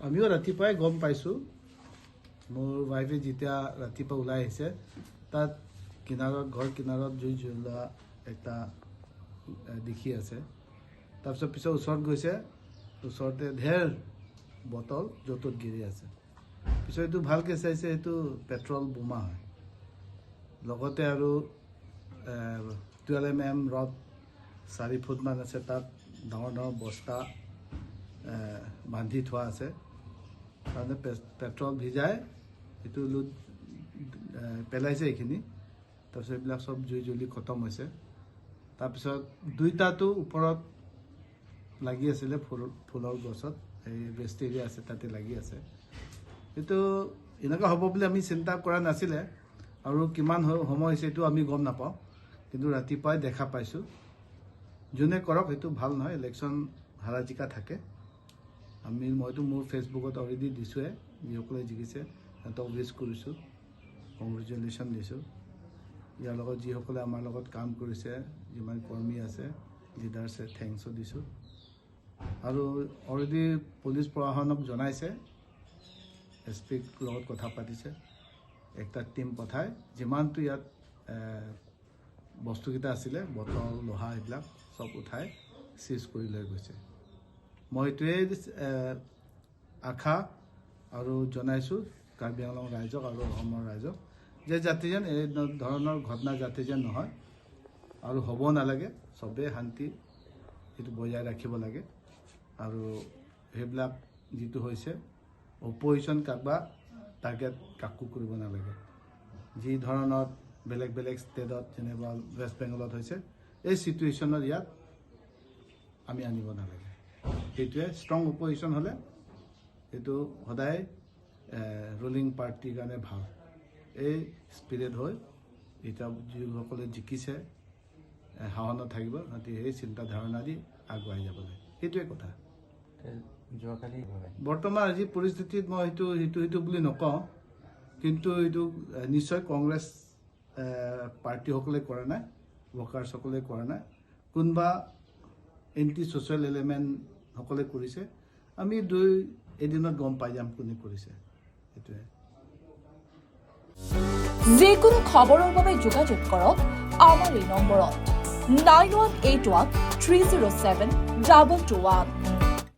আমিও ৰাতিপুৱাই গম পাইছোঁ মোৰ ৱাইফে যেতিয়া ৰাতিপুৱা ওলাই আহিছে তাত ঘৰ কিনাৰত জুই জ্বলোৱা এটা দেখি আছে তাৰপিছত ওচৰত গৈছে ওচৰতে ঢেৰ বটল য'ত গিৰি আছে পিছত এইটো ভালকৈ চাইছে এইটো পেট্ৰল বোমা হয় লগতে আৰু 12 mm ৰড 4 ফুটমান আছে তাত ডাঙৰ বস্তা বান্ধি থোৱা আছে তাতে পেট্ৰল ভিজাই এইটো লুট পেলাইছে এইখিনি তাৰপিছত এইবিলাক সব জুই জ্বলি খতম হৈছে তাৰপিছত দুইটাটো ওপৰত লাগি আছিলে ফুলৰ গছত এই ৱেষ্ট এৰিয়া আছে তাতে লাগি আছে এইটো এনেকুৱা হ'ব বুলি আমি চিন্তা কৰা নাছিলে আৰু কিমান সময় হৈছে এইটো আমি গম নাপাওঁ কিন্তু ৰাতিপুৱাই দেখা পাইছোঁ যোনে কৰক সেইটো ভাল নহয় ইলেকশ্যন হাৰা জিকা থাকে মইতো মোৰ ফেচবুকত অলৰেডি দিছোঁৱে যিসকলে জিকিছে সিহঁতক উইচ কৰিছোঁ কংগ্ৰেচুলেশ্যন দিছোঁ ইয়াৰ লগত যিসকলে আমাৰ লগত কাম কৰিছে যিমান কৰ্মী আছে লিডাৰ্ছে থেংকছো দিছোঁ আৰু অলৰেডি পুলিচ প্ৰশাসনক জনাইছে এছপিৰ লগত কথা পাতিছে একটা টিম পঠাই যিমানটো ইয়াত বস্তুকেইটা আছিলে বটল লোহা এইবিলাক সব উঠাই চিজ কৰি লৈ গৈছে মই এইটোৱে আশা আৰু জনাইছোঁ কাৰ্বি আংলং ৰাইজক আৰু অসমৰ ৰাইজক যে যাতে যেন এই ধৰণৰ ঘটনা যাতে যেন নহয় আৰু হ'ব নালাগে চবেই শান্তি এইটো বজাই ৰাখিব লাগে আৰু সেইবিলাক যিটো হৈছে অপজিশ্যন কাকবা টাৰ্গেট কাকো কৰিব নালাগে যি ধৰণৰ বেলেগ ষ্টেটত যেনেবা ৱেষ্ট বেংগলত হৈছে এই চিটুৱেশ্যনত ইয়াত আমি আনিব নালাগে সেইটোৱে ষ্ট্ৰং অপজিশ্যন হ'লে এইটো সদায় ৰুলিং পাৰ্টিৰ কাৰণে ভাল এই স্পিৰিট হৈ এতিয়া যিসকলে জিকিছে সাহনত থাকিব সিহঁতি সেই চিন্তা ধাৰণা দি আগুৱাই যাব লাগে সেইটোৱে কথা বৰ্তমান আজি পৰিস্থিতিত মই সেইটো বুলি নকওঁ কিন্তু এইটো নিশ্চয় কংগ্ৰেছ পাৰ্টিসকলে কৰা নাই ৱৰ্কাৰ্ছসকলে কৰা নাই কোনোবা এণ্টি ছ'চিয়েল এলিমেণ্টসকলে কৰিছে আমি এদিনত গম পাই যাম কোনে কৰিছে সেইটোৱে যিকোনো খবৰৰ বাবে যোগাযোগ কৰক আমাৰ এই নম্বৰত 9181 307 2221